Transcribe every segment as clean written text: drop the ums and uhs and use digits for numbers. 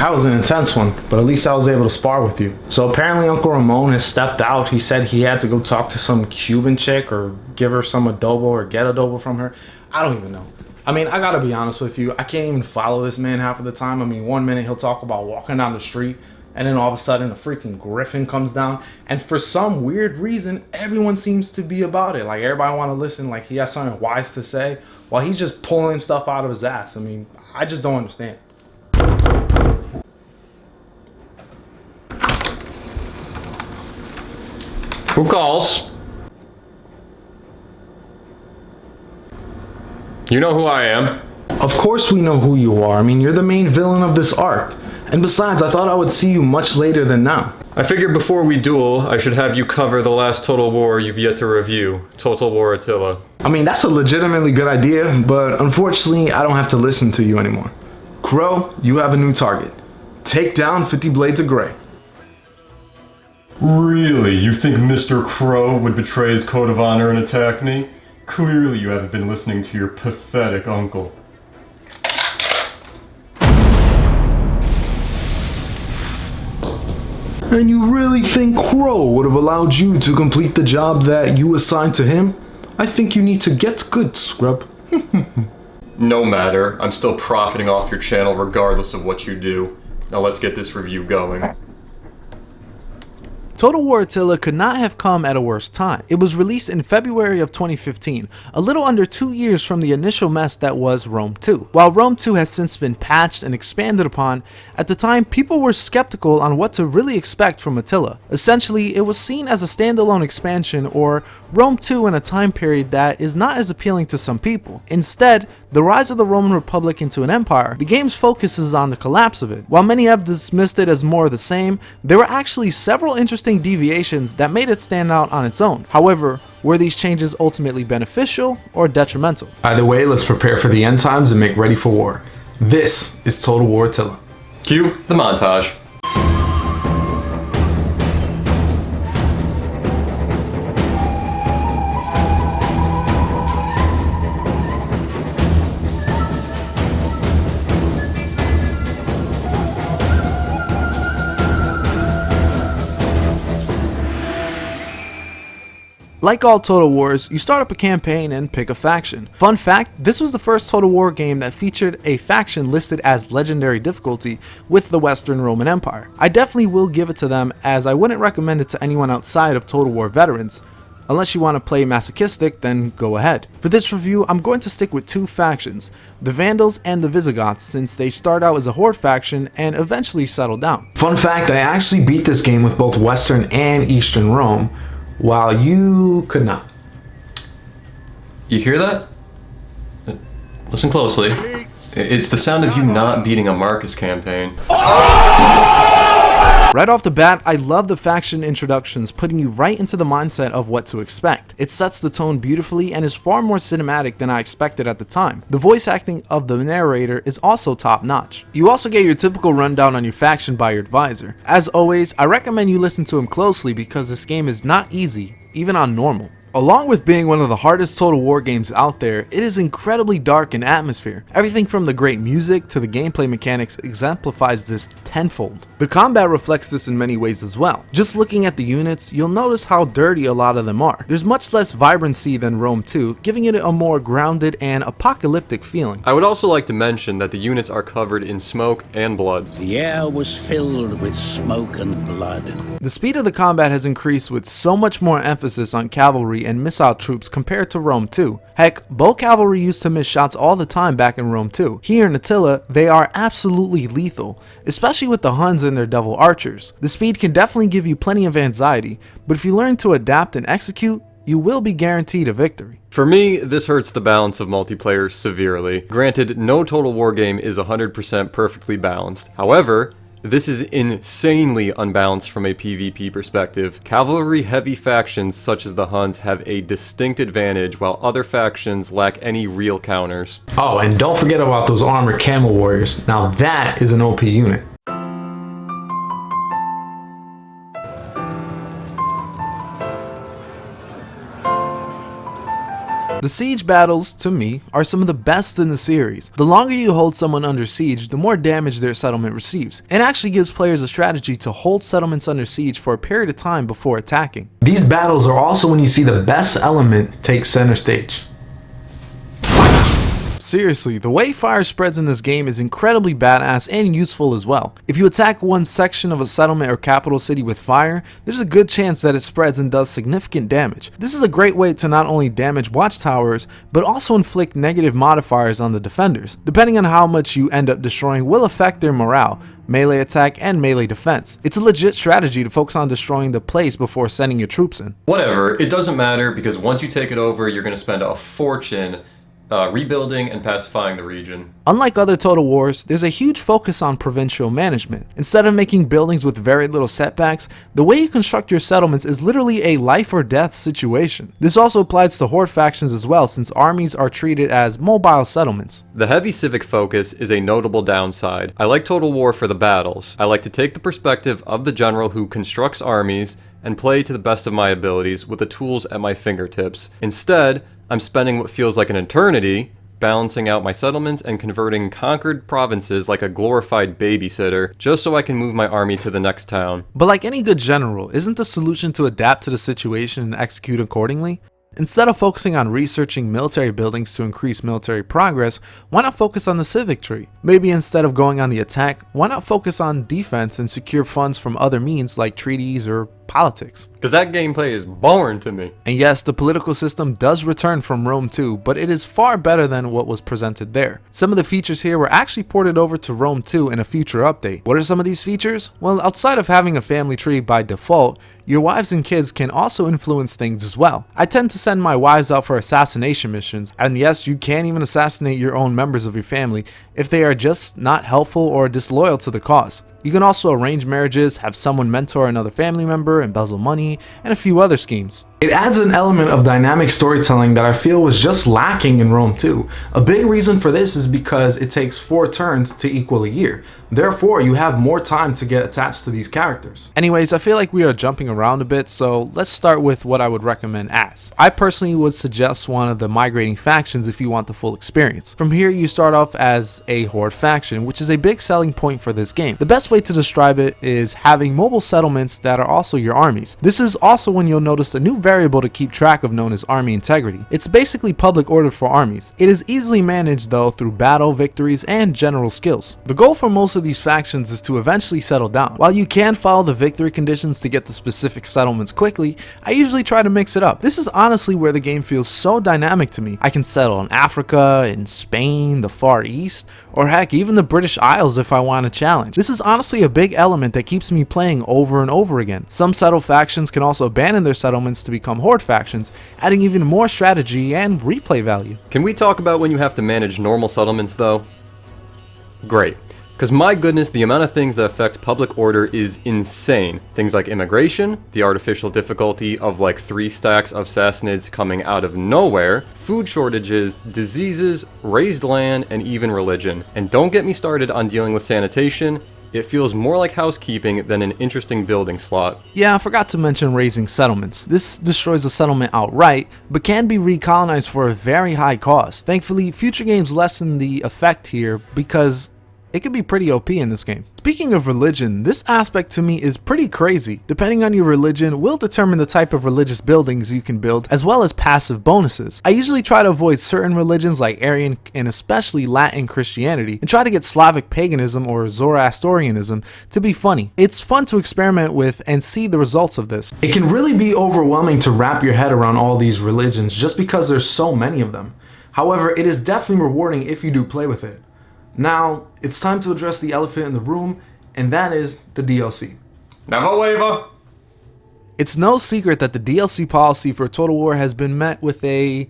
That was an intense one, but at least I was able to spar with you. So apparently Uncle Ramon has stepped out. He said he had to go talk to some Cuban chick or give her some adobo or get adobo from her. I don't even know. I mean, I gotta be honest with you. I can't even follow this man half of the time. I mean, one minute he'll talk about walking down the street, and then all of a sudden a freaking griffin comes down. And for some weird reason, everyone seems to be about it. Like, everybody want to listen, like he has something wise to say, while he's just pulling stuff out of his ass. I mean, I just don't understand. Who calls? You know who I am. Of course we know who you are. I mean, you're the main villain of this arc. And besides, I thought I would see you much later than now. I figured before we duel, I should have you cover the last Total War you've yet to review, Total War Attila. I mean, that's a legitimately good idea, but unfortunately, I don't have to listen to you anymore. Crow, you have a new target. Take down 50 Blades of Grey. Really? You think Mr. Crow would betray his code of honor and attack me? Clearly you haven't been listening to your pathetic uncle. And you really think Crow would have allowed you to complete the job that you assigned to him? I think you need to get good, scrub. No matter. I'm still profiting off your channel regardless of what you do. Now let's get this review going. Total War Attila could not have come at a worse time. It was released in February of 2015, a little under 2 years from the initial mess that was Rome 2. While Rome 2 has since been patched and expanded upon, at the time people were skeptical on what to really expect from Attila. Essentially, it was seen as a standalone expansion, or Rome 2 in a time period that is not as appealing to some people. Instead, the rise of the Roman Republic into an empire, the game's focus is on the collapse of it. While many have dismissed it as more of the same, there were actually several interesting deviations that made it stand out on its own. However, were these changes ultimately beneficial or detrimental? Either way, let's prepare for the end times and make ready for war. This is Total War Attila. Cue the montage. Like all Total Wars, you start up a campaign and pick a faction. Fun fact, this was the first Total War game that featured a faction listed as legendary difficulty with the Western Roman Empire. I definitely will give it to them, as I wouldn't recommend it to anyone outside of Total War veterans. Unless you want to play masochistic, then go ahead. For this review, I'm going to stick with two factions, the Vandals and the Visigoths, since they start out as a horde faction and eventually settle down. Fun fact, I actually beat this game with both Western and Eastern Rome, while you could not. You hear that? Listen closely. It's the sound of you not beating a Marcus campaign. Right off the bat, I love the faction introductions, putting you right into the mindset of what to expect. It sets the tone beautifully and is far more cinematic than I expected at the time. The voice acting of the narrator is also top notch. You also get your typical rundown on your faction by your advisor. As always, I recommend you listen to him closely because this game is not easy, even on normal. Along with being one of the hardest Total War games out there, it is incredibly dark in atmosphere. Everything from the great music to the gameplay mechanics exemplifies this tenfold. The combat reflects this in many ways as well. Just looking at the units, you'll notice how dirty a lot of them are. There's much less vibrancy than Rome 2, giving it a more grounded and apocalyptic feeling. I would also like to mention that the units are covered in smoke and blood. The air was filled with smoke and blood. The speed of the combat has increased with so much more emphasis on cavalry and missile troops compared to Rome 2. Heck, bow cavalry used to miss shots all the time back in Rome 2. Here in Attila, they are absolutely lethal, especially with the Huns and their devil archers. The speed can definitely give you plenty of anxiety, but if you learn to adapt and execute, you will be guaranteed a victory. For me, this hurts the balance of multiplayer severely. Granted, no Total War game is 100% perfectly balanced. However, this is insanely unbalanced from a PvP perspective. Cavalry-heavy factions such as the Huns have a distinct advantage, while other factions lack any real counters. Oh, and don't forget about those armored camel warriors. Now that is an OP unit. The siege battles, to me, are some of the best in the series. The longer you hold someone under siege, the more damage their settlement receives. It actually gives players a strategy to hold settlements under siege for a period of time before attacking. These battles are also when you see the best element take center stage. Seriously, the way fire spreads in this game is incredibly badass and useful as well. If you attack one section of a settlement or capital city with fire, there's a good chance that it spreads and does significant damage. This is a great way to not only damage watchtowers, but also inflict negative modifiers on the defenders. Depending on how much you end up destroying will affect their morale, melee attack, and melee defense. It's a legit strategy to focus on destroying the place before sending your troops in. Whatever, it doesn't matter because once you take it over, you're going to spend a fortune rebuilding and pacifying the region. Unlike other Total Wars, there's a huge focus on provincial management. Instead of making buildings with very little setbacks, the way you construct your settlements is literally a life or death situation. This also applies to horde factions as well, since armies are treated as mobile settlements. The heavy civic focus is a notable downside. I like Total War for the battles. I like to take the perspective of the general who constructs armies and play to the best of my abilities with the tools at my fingertips. Instead, I'm spending what feels like an eternity balancing out my settlements and converting conquered provinces like a glorified babysitter just so I can move my army to the next town. But like any good general, isn't the solution to adapt to the situation and execute accordingly? Instead of focusing on researching military buildings to increase military progress, why not focus on the civic tree? Maybe instead of going on the attack, why not focus on defense and secure funds from other means like treaties or politics? Because that gameplay is boring to me. And yes, the political system does return from Rome 2, but it is far better than what was presented there. Some of the features here were actually ported over to Rome 2 in a future update. What are some of these features? Well, outside of having a family tree by default, your wives and kids can also influence things as well. I tend to send my wives out for assassination missions, and yes, you can even assassinate your own members of your family if they are just not helpful or disloyal to the cause. You can also arrange marriages, have someone mentor another family member, embezzle money, and a few other schemes. It adds an element of dynamic storytelling that I feel was just lacking in Rome 2. A big reason for this is because it takes 4 turns to equal a year. Therefore, you have more time to get attached to these characters. Anyways, I feel like we are jumping around a bit, so let's start with what I would recommend as. I personally would suggest one of the migrating factions if you want the full experience. From here, you start off as a horde faction, which is a big selling point for this game. The best way to describe it is having mobile settlements that are also your armies. This is also when you'll notice a new variable to keep track of known as army integrity. It's basically public order for armies. It is easily managed though through battle, victories, and general skills. The goal for most of these factions is to eventually settle down. While you can follow the victory conditions to get the specific settlements quickly, I usually try to mix it up. This is honestly where the game feels so dynamic to me. I can settle in Africa, in Spain, the Far East, or heck, even the British Isles if I want a challenge. This is honestly a big element that keeps me playing over and over again. Some settled factions can also abandon their settlements to become horde factions, adding even more strategy and replay value. Can we talk about when you have to manage normal settlements though? Great. Because my goodness, the amount of things that affect public order is insane. Things like immigration, the artificial difficulty of like 3 stacks of Sassanids coming out of nowhere, food shortages, diseases, raised land, and even religion. And don't get me started on dealing with sanitation. It feels more like housekeeping than an interesting building slot. Yeah, I forgot to mention raising settlements. This destroys a settlement outright, but can be recolonized for a very high cost. Thankfully, future games lessen the effect here because it can be pretty OP in this game. Speaking of religion, this aspect to me is pretty crazy. Depending on your religion will determine the type of religious buildings you can build, as well as passive bonuses. I usually try to avoid certain religions like Aryan and especially Latin Christianity, and try to get Slavic paganism or Zoroastrianism to be funny. It's fun to experiment with and see the results of this. It can really be overwhelming to wrap your head around all these religions just because there's so many of them. However, it is definitely rewarding if you do play with it. Now, it's time to address the elephant in the room, and that is the DLC. Never waver! It's no secret that the DLC policy for Total War has been met with a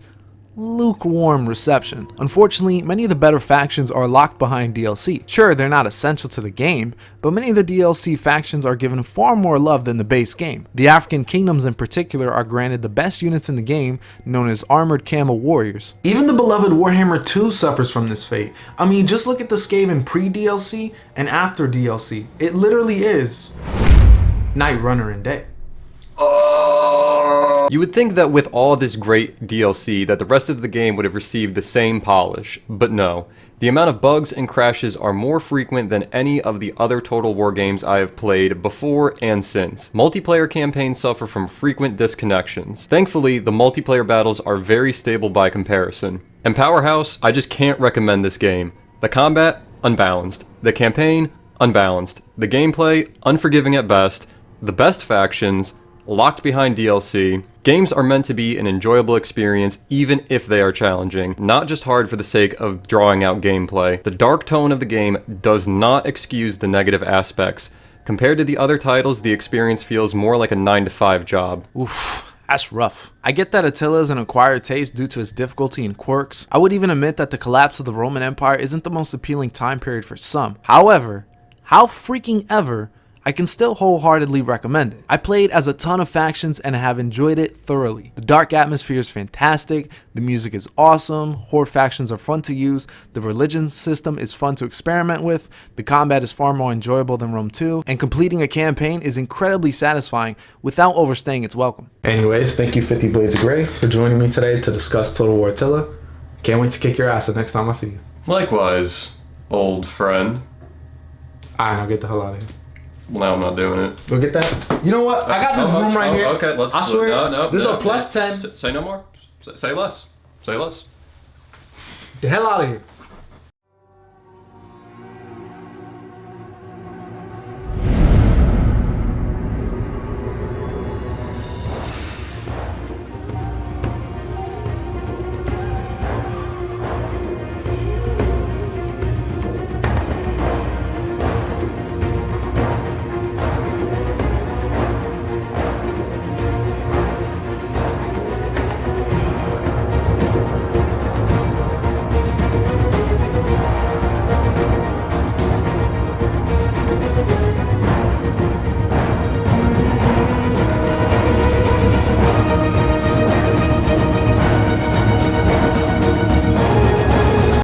lukewarm reception. Unfortunately, many of the better factions are locked behind DLC. Sure, they're not essential to the game, but many of the DLC factions are given far more love than the base game. The African kingdoms in particular are granted the best units in the game, known as armored camel warriors. Even the beloved Warhammer 2 suffers from this fate. I mean, just look at the Skaven pre-DLC and after DLC. It literally is Night Runner and Day. You would think that with all this great DLC that the rest of the game would have received the same polish, but no. The amount of bugs and crashes are more frequent than any of the other Total War games I have played before and since. Multiplayer campaigns suffer from frequent disconnections. Thankfully, the multiplayer battles are very stable by comparison. And Powerhouse, I just can't recommend this game. The combat, unbalanced. The campaign, unbalanced. The gameplay, unforgiving at best. The best factions, locked behind DLC. Games are meant to be an enjoyable experience even if they are challenging, not just hard for the sake of drawing out gameplay. The dark tone of the game does not excuse the negative aspects. Compared to the other titles, the experience feels more like a 9-to-5 job. Oof, that's rough. I get that Attila is an acquired taste due to its difficulty and quirks. I would even admit that the collapse of the Roman Empire isn't the most appealing time period for some. However, how freaking ever, I can still wholeheartedly recommend it. I played as a ton of factions and have enjoyed it thoroughly. The dark atmosphere is fantastic, the music is awesome, horde factions are fun to use, the religion system is fun to experiment with, the combat is far more enjoyable than Rome 2, and completing a campaign is incredibly satisfying without overstaying its welcome. Anyways, thank you 50 Blades of Grey for joining me today to discuss Total War Attila. Can't wait to kick your ass the next time I see you. Likewise, old friend. Alright, now get the hell out of here. Well, now I'm not doing it. Go get that. You know what? I got this room right here. Okay, let's. I swear, this is a plus 10. Say no more. Say less. Say less. The hell out of here.